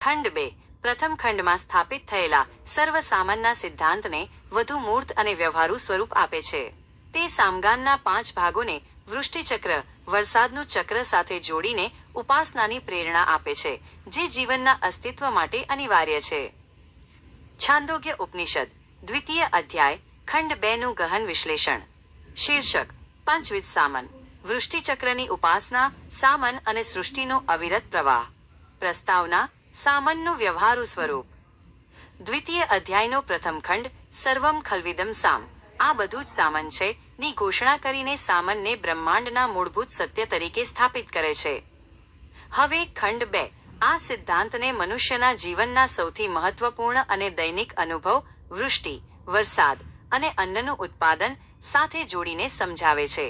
ખંડ 2 પ્રથમ ખંડમાં સ્થાપિત થયેલા સર્વસામાન્ય સિદ્ધાંતને વધુ મૂર્ત અને વ્યવહારુ સ્વરૂપ આપે છે. તે સામગાનના 5 ભાગોને વૃષ્ટિચક્ર, વરસાદનું ચક્ર સાથે જોડીને ઉપાસનાની પ્રેરણા આપે છે, જે જીવનના અસ્તિત્વ માટે અનિવાર્ય છે. છાંદોગ્ય ઉપનિષદ, દ્વિતીય અધ્યાય, ખંડ 2 નું ગહન વિશ્લેષણ. શીર્ષક: પંચવિધ સામન. વૃષ્ટિચક્રની ઉપાસના, સામન અને સૃષ્ટિનો અવિરત પ્રવાહ. પ્રસ્તાવના: સામનનું વ્યવહારુ સ્વરૂપ. દ્વિતીય અધ્યાયનો પ્રથમ ખંડ સર્વમ ખલ્વિદમ સામ, આ બધું જ સામન છે ની ઘોષણા કરીને સામનને બ્રહ્માંડના મૂળભૂત સત્ય તરીકે સ્થાપિત કરે છે. હવે ખંડ 2 આ સિદ્ધાંતને મનુષ્યના જીવનના સૌથી મહત્વપૂર્ણ અને દૈનિક અનુભવ, વૃષ્ટિ, વરસાદ અને અન્નનું ઉત્પાદન સાથે જોડીને સમજાવે છે.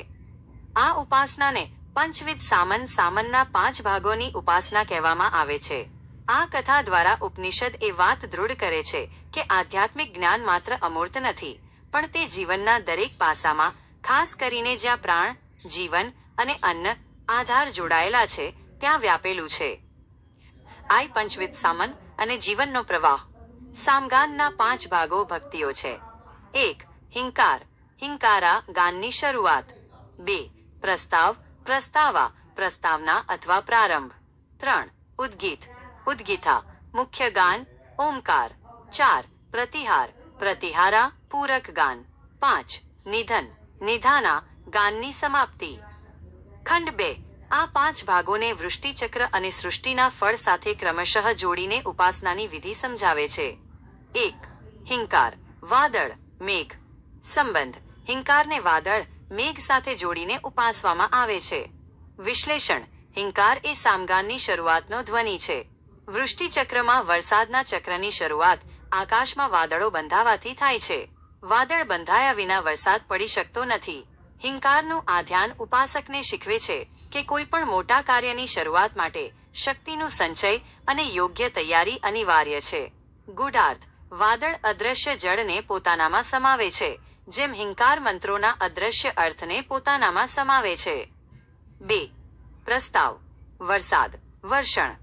આ ઉપાસનાને પંચવિધ સામન, સામનના 5 ભાગોની ઉપાસના કહેવામાં આવે છે. આ કથા દ્વારા ઉપનિષદ એ વાત દૃઢ કરે છે કે આધ્યાત્મિક જ્ઞાન માત્ર અમૂર્ત નથી, પણ તે જીવનના દરેક પાસામાં, ખાસ કરીને જ્યાં પ્રાણ, જીવન અને અન્ન આધાર જોડાયેલા છે, ત્યાં વ્યાપેલું છે. આ પંચવિધ સામન અને જીવનનો પ્રવાહ. સામગાનના 5 ભાગો ભક્તિઓ છે. 1. હિંકાર, હિંકારા, ગાનની શરૂઆત. 2. પ્રસ્તાવ, પ્રસ્તાવા, પ્રસ્તાવના અથવા પ્રારંભ. 3. ઉદ્ગીત, ઉદ્ગીથા, મુખ્ય ગાન, ઓમકાર. 4. પ્રતિહાર, પ્રતિહારા, પૂરક ગાન. 5. નિધન, નિધાના, ગાનની સમાપ્તિ. ખંડ 2 આ 5 ભાગોને વૃષ્ટિચક્ર અને સૃષ્ટિના ફળ સાથે ક્રમશઃ જોડીને ઉપાસનાની વિધિ સમજાવે છે. 1. હિંકાર, વાદળ, મેઘ. સંબંધ: હિંકારને વાદળ, મેઘ સાથે જોડીને ઉપાસવામાં આવે છે. વિશ્લેષણ: હિંકાર એ સામગાનની શરૂઆતનો ધ્વનિ છે. વૃષ્ટિચક્રમાં વરસાદના ચક્રની શરૂઆત આકાશમાં વાદળો બંધાવાથી થાય છે. વાદળ બંધાયા વિના વરસાદ પડી શકતો નથી. હિંકારનું આ ધ્યાન ઉપાસકને શીખવે છે કે કોઈ પણ મોટા કાર્યની શરૂઆત માટે શક્તિનું સંચય અને યોગ્ય તૈયારી અનિવાર્ય છે. ગૂઢાર્થ: વાદળ અદ્રશ્ય જળને પોતાનામાં સમાવે છે, જેમ હિંકાર મંત્રોના અદ્રશ્ય અર્થને પોતાનામાં સમાવે છે. 2. પ્રસ્તાવ, વરસાદ, વર્ષણ.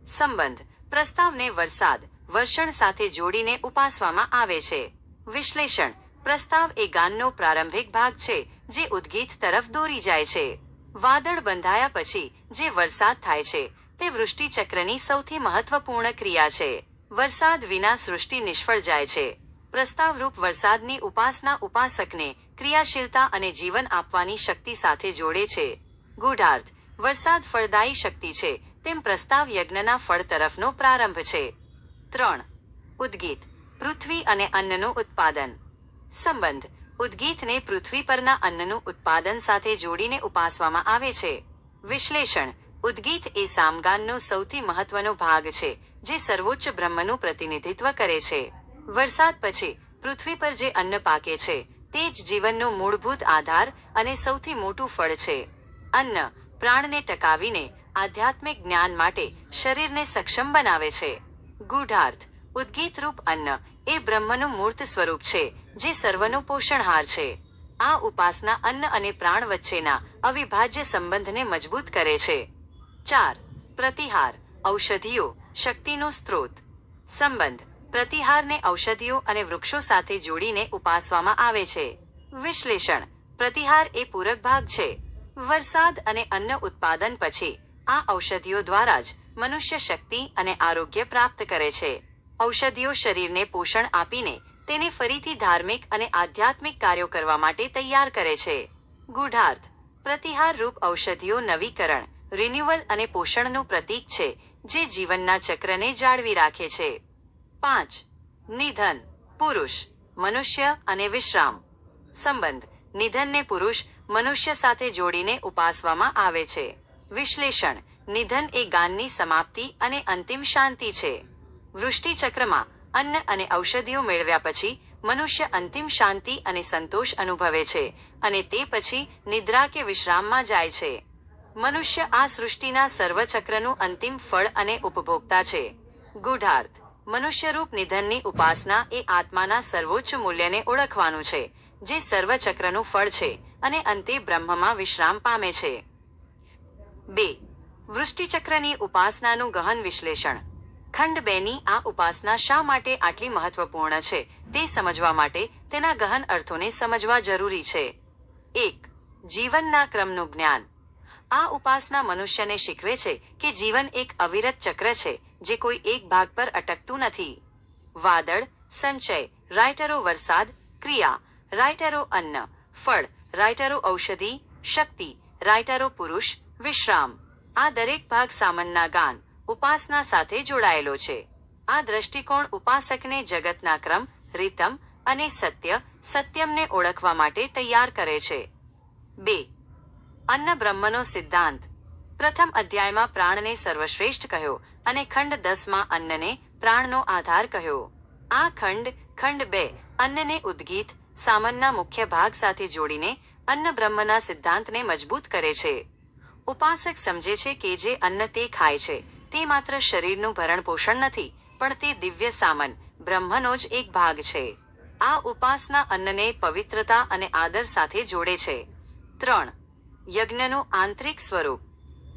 સંબંધ: પ્રસ્તાવને વરસાદ, વર્ષણ સાથે જોડીને ઉપાસવામાં આવે છે. વિશ્લેષણ: પ્રસ્તાવ એ ગાનનો પ્રારંભિક ભાગ છે, જે ઉદ્ગીત તરફ દોરી જાય છે. વાદળ બંધાયા પછી જે વરસાદ થાય છે, તે વૃષ્ટિચક્રની સૌથી મહત્વપૂર્ણ ક્રિયા છે. વરસાદ વિના સૃષ્ટિ નિષ્ફળ જાય છે. પ્રસ્તાવરૂપ વરસાદની ઉપાસના ઉપાસકને ક્રિયાશીલતા અને જીવન આપવાની શક્તિ સાથે જોડે છે. ગૂઢાર્થ: વરસાદ ફળદાયી શક્તિ છે, તેમ પ્રસ્તાવ યજ્ઞના ફળ તરફનો પ્રારંભ છે. 3. ઉદ્ગીત, પૃથ્વી અને અન્નનું ઉત્પાદન. સંબંધ: ઉદ્ગીતને પૃથ્વી પરના અન્નનું ઉત્પાદન સાથે જોડીને ઉપાસવામાં આવે છે. વિશ્લેષણ: ઉદ્ગીત એ સામગાનનો સૌથી મહત્વનો ભાગ છે, જે સર્વોચ્ચ બ્રહ્મનું પ્રતિનિધિત્વ કરે છે. વરસાદ પછી પૃથ્વી પર જે અન્ન પાકે છે, તે જ જીવનનો મૂળભૂત આધાર અને સૌથી મોટું ફળ છે. અન્ન પ્રાણને ટકાવીને આધ્યાત્મિક જ્ઞાન માટે શરીરને સક્ષમ બનાવે છે. ગૂઢાર્થ: ઉદ્ગીતરૂપ અન્ન એ બ્રહ્મનું મૂર્ત સ્વરૂપ છે, જે સર્વનો પોષણહાર છે. આ ઉપાસના અન્ન અને પ્રાણ વચ્ચેના અવિભાજ્ય સંબંધને મજબૂત કરે છે. 4. પ્રતિહાર, ઔષધિઓ, શક્તિનો સ્ત્રોત. સંબંધ: પ્રતિહારને ઔષધિઓ અને વૃક્ષો સાથે જોડીને ઉપાસવામાં આવે છે. વિશ્લેષણ: પ્રતિહાર એ પૂરક ભાગ છે. વરસાદ અને અન્ન ઉત્પાદન પછી આ ઔષધિઓ દ્વારા જ મનુષ્ય શક્તિ અને આરોગ્ય પ્રાપ્ત કરે છે. ઔષધિઓ શરીરને પોષણ આપીને તેને ફરીથી ધાર્મિક અને આધ્યાત્મિક કાર્યો કરવા માટે તૈયાર કરે છે. ગૂઢાર્થ: પ્રતિહાર રૂપ ઔષધિઓ નવીકરણ, રિન્યુઅલ અને પોષણનું પ્રતીક છે, જે જીવનના ચક્રને જાળવી રાખે છે. 5. નિધન, પુરુષ, મનુષ્ય અને વિશ્રામ. સંબંધ: નિધનને પુરુષ, મનુષ્ય સાથે જોડીને ઉપાસવામાં આવે છે. વિશ્લેષણ: નિધન એ ગાનની સમાપ્તિ અને અંતિમ શાંતિ છે. વૃષ્ટિચક્રમાં અન્ન અને ઔષધિઓ મેળવ્યા પછી મનુષ્ય અંતિમ શાંતિ અને સંતોષ અનુભવે છે, અને તે પછી નિદ્રા કે વિશ્રામમાં જાય છે. મનુષ્ય આ સૃષ્ટિના સર્વચક્રનું અંતિમ ફળ અને ઉપભોક્તા છે. ગૂઢાર્થ: મનુષ્યરૂપ નિધનની ઉપાસના એ આત્માના સર્વોચ્ચ મૂલ્યને ઓળખવાનું છે, જે સર્વચક્રનું ફળ છે અને અંતે બ્રહ્મમાં વિશ્રામ પામે છે. 2. વૃષ્ટિચક્રની ઉપાસનાનું ગહન વિશ્લેષણ. ખંડ 2 ની આ ઉપાસના શા માટે આટલી મહત્વપૂર્ણ છે તે સમજવા માટે તેના ગહન અર્થોને સમજવા જરૂરી છે. 1. જીવનના ક્રમનું જ્ઞાન. આ ઉપાસના મનુષ્યને શીખવે છે કે જીવન એક અવિરત ચક્ર છે જે કોઈ એક ભાગ પર અટકતું નથી. વાદળ, સંચય, રાઇટરો વરસાદ, ક્રિયા, રાઇટરો અન્ન, ફળ, રાઇટરો ઔષધિ, શક્તિ, રાઇટરો પુરુષ, વિશ્રામ. આ દરેક ભાગ સામનના ગાન, ઉપાસના સાથે જોડાયેલો છે. આ દ્રષ્ટિકોણ ઉપાસકને જગતના ક્રમ, રીતમ અને સત્યમને ઓળખવા માટે તૈયાર કરે છે. 2. અન્ન બ્રહ્મનો સિદ્ધાંત. પ્રથમ અધ્યાયમાં પ્રાણને સર્વશ્રેષ્ઠ કહ્યો અને ખંડ 10માં અન્નને પ્રાણનો આધાર કહ્યો. આ ખંડ 2 અન્નને ઉદ્ગીત, સામનના મુખ્ય ભાગ સાથે જોડીને અન્ન બ્રહ્મના સિદ્ધાંતને મજબૂત કરે છે. ઉપાસક સમજે છે કે જે અન્ન તે ખાય છે તે માત્ર શરીરનું ભરણ પોષણ નથી, પણ તે દિવ્ય સામન, બ્રહ્મનો જ એક ભાગ છે. આ ઉપાસના અન્નને પવિત્રતા અને આદર સાથે જોડે છે. 3. યજ્ઞનું આંતરિક સ્વરૂપ.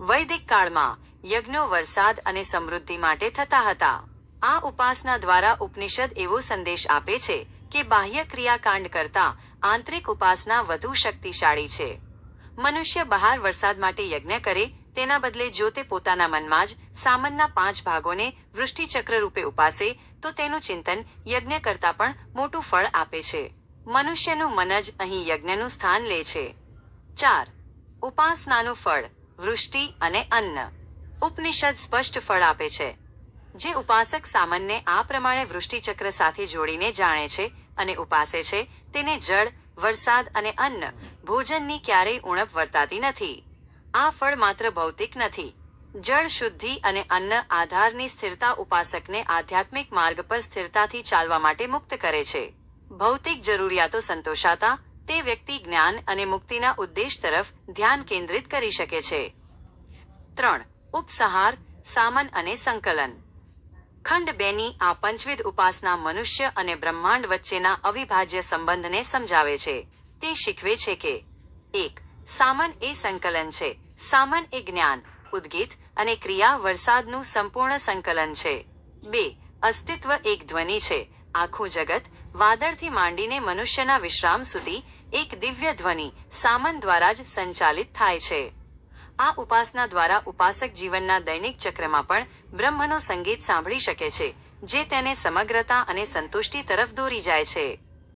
વૈદિક કાળમાં યજ્ઞો વરસાદ અને સમૃદ્ધિ માટે થતા હતા. આ ઉપાસના દ્વારા ઉપનિષદ એવો સંદેશ આપે છે કે બાહ્ય ક્રિયાકાંડ કરતાં આંતરિક ઉપાસના વધુ શક્તિશાળી છે. મનુષ્ય બહાર વરસાદ માટે યજ્ઞ કરે તેના બદલે જો તે પોતાના મનમાં જ સામનના 5 ભાગોને વૃષ્ટિચક્ર રૂપે ઉપાસે તો તેનું ચિંતન યજ્ઞ કરતાં પણ મોટું ફળ આપે છે. મનુષ્યનું મન જ અહીં યજ્ઞનું સ્થાન લે છે. 4. ઉપાસનાનું ફળ, વૃષ્ટિ અને અન્ન. ઉપનિષદ સ્પષ્ટ ફળ આપે છે. જે ઉપાસક સામનને આ પ્રમાણે વૃષ્ટિચક્ર સાથે જોડીને જાણે છે અને ઉપાસે છે તેને જળ, વરસાદ અને અન્ન, ભોજનની ક્યારેય ઉણપ વર્તાતી નથી. આ ફળ માત્ર ભૌતિક નથી. જળ શુદ્ધિ અને અન્ન આધારની સ્થિરતા ઉપાસકને આધ્યાત્મિક માર્ગ પર સ્થિરતાથી ચાલવા માટે મુક્ત કરે છે. ભૌતિક જરૂરિયાતો સંતોષાતા તે વ્યક્તિ જ્ઞાન અને મુક્તિના ઉદ્દેશ તરફ ધ્યાન કેન્દ્રિત કરી શકે છે. 3. ઉપસંહાર, સામન અને સંકલન. ખંડ 2 ની આ પંચવિધ ઉપાસના મનુષ્ય અને બ્રહ્માંડ વચ્ચેના અવિભાજ્ય સંબંધને સમજાવે છે. તે શીખવે છે કે 1. સામન એ સંકલન છે. સામન એ જ્ઞાન, ઉદ્ગીત અને ક્રિયા વરસાદનું સંપૂર્ણ સંકલન છે. 2. અસ્તિત્વ એક ધ્વનિ છે. આખું જગત, વાદળથી માંડીને મનુષ્યના વિશ્રામ સુધી એક દિવ્ય ધ્વનિ સામન દ્વારા જ સંચાલિત થાય છે. આ ઉપાસના દ્વારા ઉપાસક જીવનના દૈનિક ચક્રમાં પણ બ્રહ્મનો સંગીત સાંભળી શકે છે જે તેને સમગ્રતા અને સંતુષ્ટિ તરફ દોરી જાય છે.